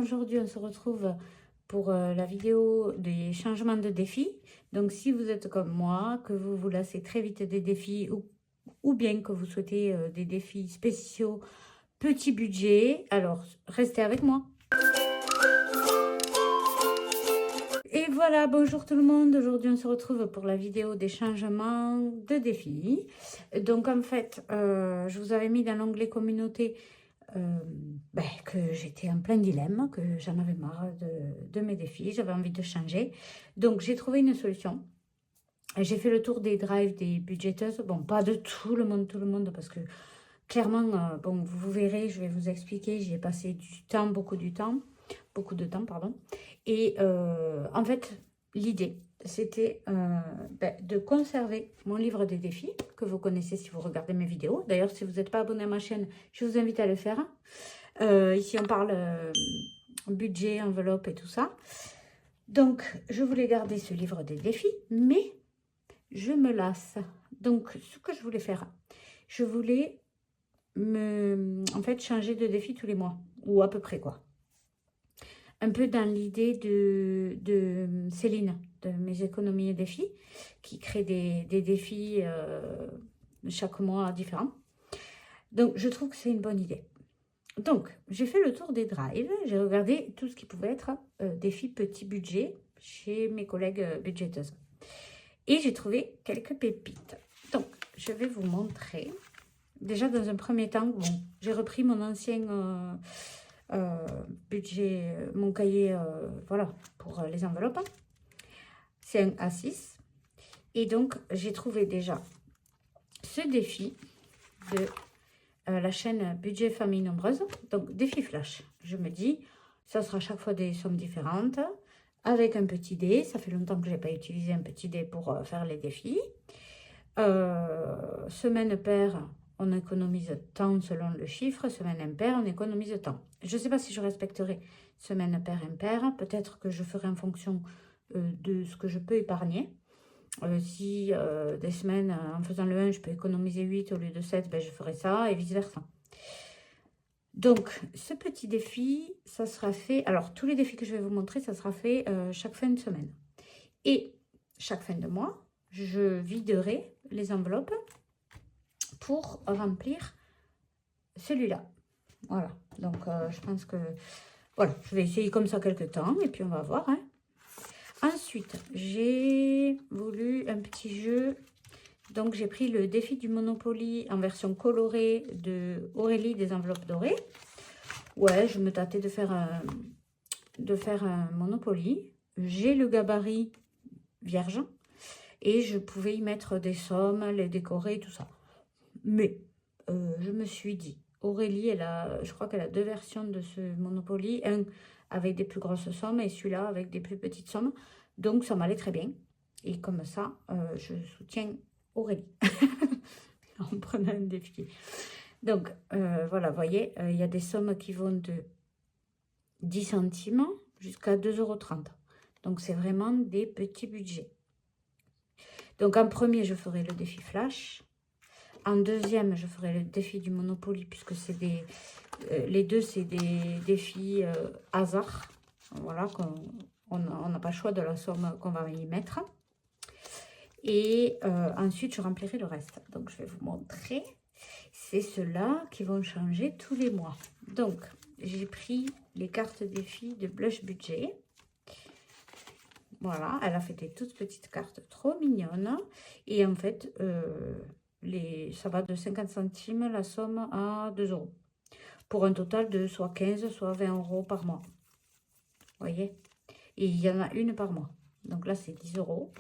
aujourd'hui on se retrouve pour la vidéo des changements de défis. Donc si vous êtes comme moi, que vous vous lassez très vite des défis ou bien que vous souhaitez des défis spéciaux, petit budget, alors restez avec moi. Et voilà, bonjour tout le monde. Aujourd'hui, on se retrouve pour la vidéo des changements de défis. Donc, en fait, je vous avais mis dans l'onglet communauté que j'étais en plein dilemme, que j'en avais marre de mes défis. J'avais envie de changer. Donc, j'ai trouvé une solution. J'ai fait le tour des drives des budgéteuses. Bon, pas de tout le monde, parce que clairement, bon, vous verrez, je vais vous expliquer. J'y ai passé du temps, beaucoup de temps, pardon. Et en fait, l'idée, c'était de conserver mon livre des défis, que vous connaissez si vous regardez mes vidéos. D'ailleurs, si vous n'êtes pas abonné à ma chaîne, je vous invite à le faire. Ici, on parle budget, enveloppe et tout ça. Donc, je voulais garder ce livre des défis, mais je me lasse. Donc, ce que je voulais faire, je voulais en fait, changer de défi tous les mois, ou à peu près, quoi. Un peu dans l'idée de Céline, de mes économies et défis, qui crée des défis chaque mois différents. Donc, je trouve que c'est une bonne idée. Donc, j'ai fait le tour des drives, j'ai regardé tout ce qui pouvait être défis petit budget chez mes collègues budgéteuses. Et j'ai trouvé quelques pépites. Donc, je vais vous montrer. Déjà, dans un premier temps, bon, j'ai repris mon ancien budget, mon cahier, voilà, pour les enveloppes. C'est un A6. Et donc, j'ai trouvé déjà ce défi de la chaîne Budget Famille Nombreuse. Donc, défi flash. Je me dis, ça sera chaque fois des sommes différentes, avec un petit dé. Ça fait longtemps que je n'ai pas utilisé un petit dé pour faire les défis. Semaine paire, on économise temps selon le chiffre. Semaine impaire, on économise temps. Je ne sais pas si je respecterai semaine paire, impaire. Peut-être que je ferai en fonction de ce que je peux épargner. Si des semaines, en faisant le 1, je peux économiser 8 au lieu de 7, ben, je ferai ça et vice-versa. Donc, ce petit défi, ça sera fait... Alors, tous les défis que je vais vous montrer, ça sera fait chaque fin de semaine. Et chaque fin de mois, je viderai les enveloppes pour remplir celui-là. Voilà, donc je pense que... Voilà, je vais essayer comme ça quelques temps et puis on va voir. Hein. Ensuite, j'ai voulu un petit jeu. Donc, j'ai pris le défi du Monopoly en version colorée de Aurélie des enveloppes dorées. Ouais, je me tâtais de faire un Monopoly. J'ai le gabarit vierge. Et je pouvais y mettre des sommes, les décorer, tout ça. Mais je me suis dit, Aurélie, je crois qu'elle a deux versions de ce Monopoly. Un avec des plus grosses sommes et celui-là avec des plus petites sommes. Donc, ça m'allait très bien. Et comme ça, je soutiens Aurélie en prenant un défi. Donc, voilà, vous voyez, il y a des sommes qui vont de 10 centimes jusqu'à 2,30 €. Donc, c'est vraiment des petits budgets. Donc, en premier, je ferai le défi flash. En deuxième, je ferai le défi du Monopoly, puisque c'est les deux, c'est des défis hasard. Voilà, on n'a pas le choix de la somme qu'on va y mettre. Et ensuite, je remplirai le reste. Donc, je vais vous montrer. C'est ceux-là qui vont changer tous les mois. Donc, j'ai pris les cartes défis de Blush Budget. Voilà, elle a fait des toutes petites cartes trop mignonnes. Et en fait, ça va de 50 centimes la somme à 2 €. Pour un total de soit 15, soit 20 € par mois. Vous voyez? Et il y en a une par mois. Donc là, c'est 10 €.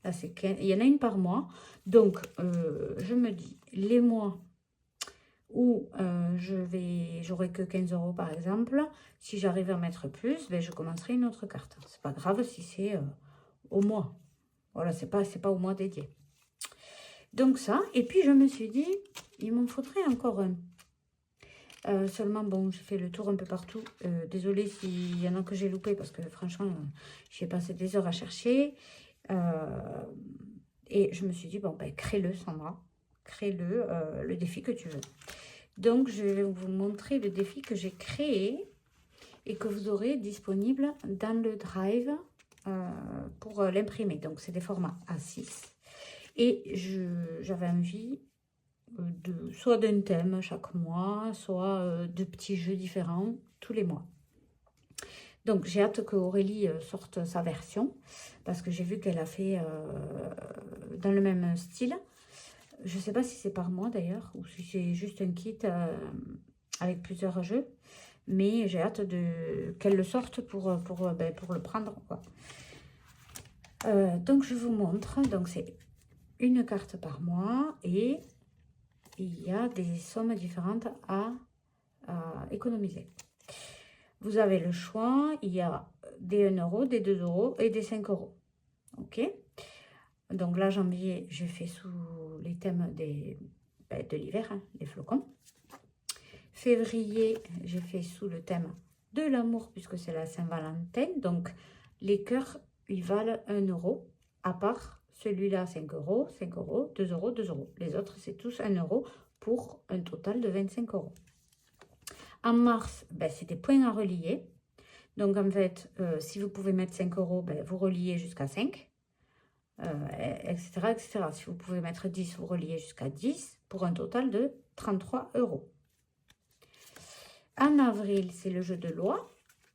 Là, c'est 15. Il y en a une par mois. Donc, je me dis, les mois où j'aurai que 15 € par exemple, si j'arrive à mettre plus, ben, je commencerai une autre carte. C'est pas grave si c'est au mois. Voilà, c'est pas au mois dédié. Donc ça, et puis je me suis dit, il m'en faudrait encore un. Seulement, bon, j'ai fait le tour un peu partout. Désolée s'il y en a que j'ai loupé, parce que franchement, j'ai passé des heures à chercher. Et je me suis dit, bon, ben, crée-le, Sandra. Crée-le, le défi que tu veux. Donc, je vais vous montrer le défi que j'ai créé et que vous aurez disponible dans le Drive pour l'imprimer. Donc, c'est des formats A6. Et j'avais envie soit d'un thème chaque mois, soit de petits jeux différents tous les mois. Donc, j'ai hâte que Aurélie sorte sa version, parce que j'ai vu qu'elle a fait dans le même style. Je ne sais pas si c'est par mois d'ailleurs, ou si c'est juste un kit avec plusieurs jeux. Mais j'ai hâte qu'elle le sorte pour le prendre, quoi. Donc, je vous montre. Donc, c'est une carte par mois et il y a des sommes différentes à économiser. Vous avez le choix. Il y a des 1 euro, des 2 euros et des 5 euros. OK? Donc là, janvier, j'ai fait sous les thèmes de l'hiver, hein, les flocons. Février, j'ai fait sous le thème de l'amour, puisque c'est la Saint-Valentin. Donc, les cœurs, ils valent 1 euro, à part celui-là, 5 euros, 5 euros, 2 euros, 2 euros. Les autres, c'est tous 1 euro pour un total de 25 euros. En mars, c'est des points à relier. Donc, en fait, si vous pouvez mettre 5 euros, vous reliez jusqu'à 5, etc., etc. Si vous pouvez mettre 10, vous reliez jusqu'à 10 pour un total de 33 euros. En avril, c'est le jeu de loi.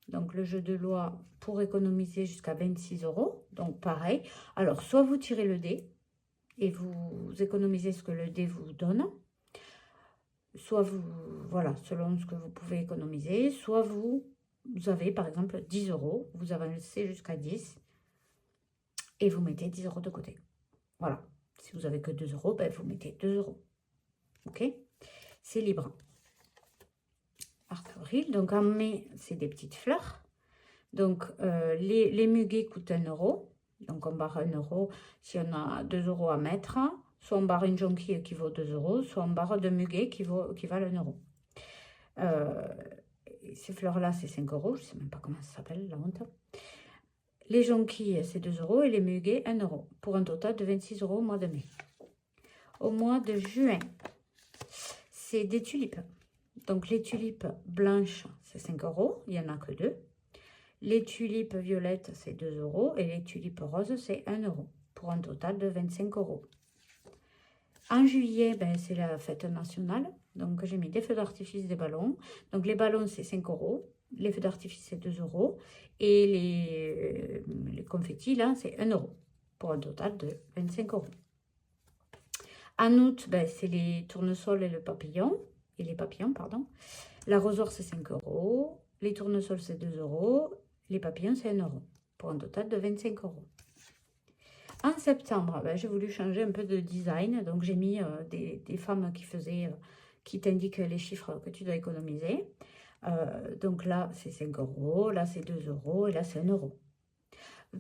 Donc, le jeu de loi pour économiser jusqu'à 26 euros. Donc, pareil. Alors, soit vous tirez le dé et vous économisez ce que le dé vous donne. Soit vous, voilà, selon ce que vous pouvez économiser. Soit vous avez, par exemple, 10 euros. Vous avancez jusqu'à 10 et vous mettez 10 euros de côté. Voilà. Si vous n'avez que 2 euros, vous mettez 2 euros. OK? C'est libre. Avril, donc en mai, c'est des petites fleurs. Donc, les muguets coûtent 1 euro. Donc, on barre 1 euro si on a 2 euros à mettre. Soit on barre une jonquille qui vaut 2 euros, soit on barre deux muguets qui valent 1 euro. Ces fleurs-là, c'est 5 euros. Je ne sais même pas comment ça s'appelle, la honte. Les jonquilles, c'est 2 euros et les muguets, 1 euro. Pour un total de 26 euros au mois de mai. Au mois de juin, c'est des tulipes. Donc, les tulipes blanches, c'est 5 euros. Il n'y en a que 2. Les tulipes violettes, c'est 2 euros. Et les tulipes roses, c'est 1 euro. Pour un total de 25 euros. En juillet, c'est la fête nationale. Donc, j'ai mis des feux d'artifice, des ballons. Donc, les ballons, c'est 5 euros. Les feux d'artifice, c'est 2 euros. Et les confettis, là, c'est 1 euro. Pour un total de 25 euros. En août, c'est les tournesols et le papillon. Et les papillons, pardon. L'arrosoir, c'est 5 euros. Les tournesols, c'est 2 euros. Les papillons, c'est 1 euro. Pour un total de 25 euros. En septembre, j'ai voulu changer un peu de design. Donc, j'ai mis des femmes qui t'indiquent les chiffres que tu dois économiser. Donc là, c'est 5 euros. Là, c'est 2 euros. Et là, c'est 1 euro.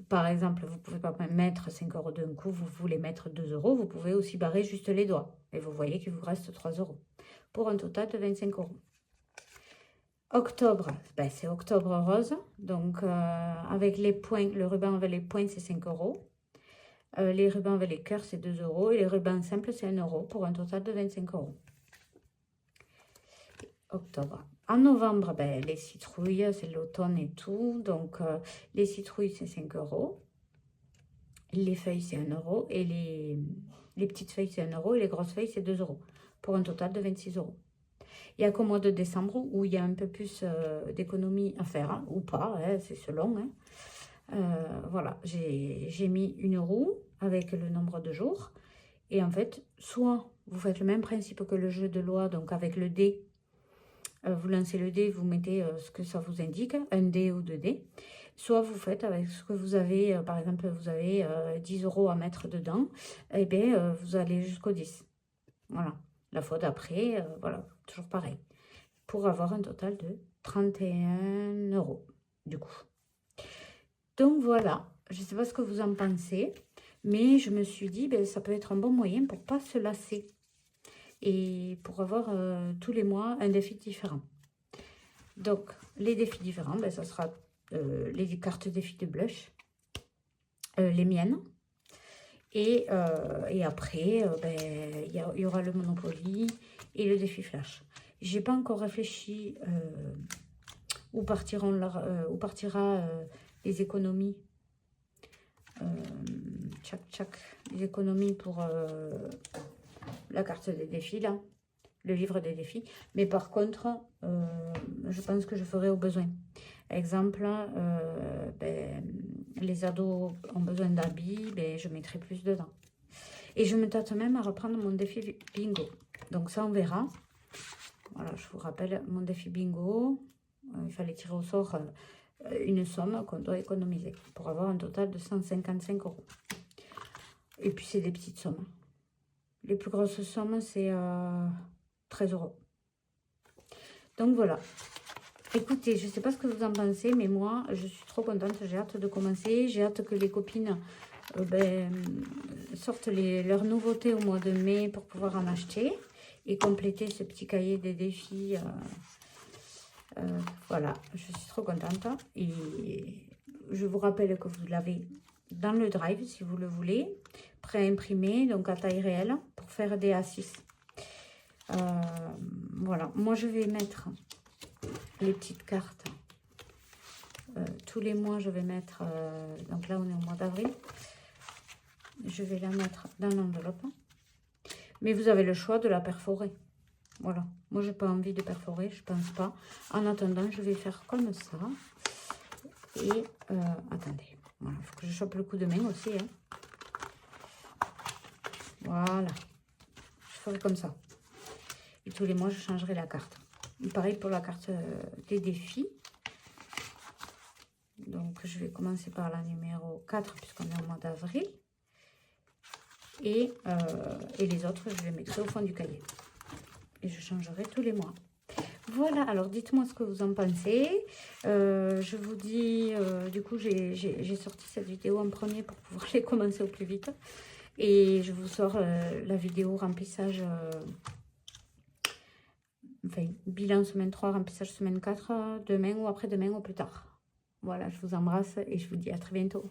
Par exemple, vous ne pouvez pas mettre 5 euros d'un coup. Vous voulez mettre 2 euros. Vous pouvez aussi barrer juste les doigts. Et vous voyez qu'il vous reste 3 euros. Pour un total de 25 euros. Octobre, c'est octobre rose. Donc, avec les points, le ruban avec les points, c'est 5 euros. Les rubans avec les cœurs, c'est 2 euros. Et les rubans simples, c'est 1 euro. Pour un total de 25 euros. Octobre. En novembre, les citrouilles, c'est l'automne et tout. Donc, les citrouilles, c'est 5 euros. Les feuilles, c'est 1 euro. Et les petites feuilles, c'est 1 euro. Et les grosses feuilles, c'est 2 euros. Pour un total de 26 euros. Il n'y a qu'au mois de décembre où il y a un peu plus d'économie à faire, hein, ou pas, hein, c'est selon. Hein. Voilà, j'ai mis une roue avec le nombre de jours. Et en fait, soit vous faites le même principe que le jeu de loi, donc avec le dé. Vous lancez le dé, vous mettez ce que ça vous indique, un dé ou 2 dés. Soit vous faites avec ce que vous avez, par exemple, vous avez 10 euros à mettre dedans, et bien vous allez jusqu'au 10. Voilà. La fois d'après, voilà, toujours pareil. Pour avoir un total de 31 euros, du coup. Donc voilà, je ne sais pas ce que vous en pensez, mais je me suis dit, ça peut être un bon moyen pour ne pas se lasser. Et pour avoir tous les mois un défi différent. Donc, les défis différents, ça sera les cartes défis de blush, les miennes. Et après, il y aura le Monopoly et le défi Flash. J'ai pas encore réfléchi où partira les économies. Tchac, les économies pour la carte des défis, là, le livre des défis. Mais par contre, je pense que je ferai au besoin. Exemple, les ados ont besoin d'habits, je mettrai plus dedans. Et je me tâte même à reprendre mon défi bingo. Donc ça, on verra. Voilà, je vous rappelle mon défi bingo. Il fallait tirer au sort une somme qu'on doit économiser pour avoir un total de 155 €. Et puis, c'est des petites sommes. Les plus grosses sommes, c'est 13 €. Donc, voilà. Écoutez, je ne sais pas ce que vous en pensez, mais moi, je suis trop contente. J'ai hâte de commencer. J'ai hâte que les copines sortent leurs nouveautés au mois de mai pour pouvoir en acheter et compléter ce petit cahier des défis. Voilà, je suis trop contente. Et je vous rappelle que vous l'avez dans le drive, si vous le voulez, prêt à imprimer, donc à taille réelle, pour faire des A6. Voilà, moi je vais mettre les petites cartes. Tous les mois, je vais mettre, donc là on est au mois d'avril, je vais la mettre dans l'enveloppe. Mais vous avez le choix de la perforer. Voilà, moi j'ai pas envie de perforer, je pense pas. En attendant, je vais faire comme ça. Et attendez, voilà, il faut que je chope le coup de main aussi. Hein. Voilà, je ferai comme ça. Et tous les mois, je changerai la carte. Et pareil pour la carte des défis. Donc, je vais commencer par la numéro 4, puisqu'on est au mois d'avril. Et les autres, je les mettrai au fond du cahier. Et je changerai tous les mois. Voilà, alors dites-moi ce que vous en pensez. Je vous dis, du coup, j'ai sorti cette vidéo en premier pour pouvoir les commencer au plus vite. Et je vous sors la vidéo remplissage, enfin, bilan semaine 3, remplissage semaine 4, demain ou après-demain ou plus tard. Voilà, je vous embrasse et je vous dis à très bientôt.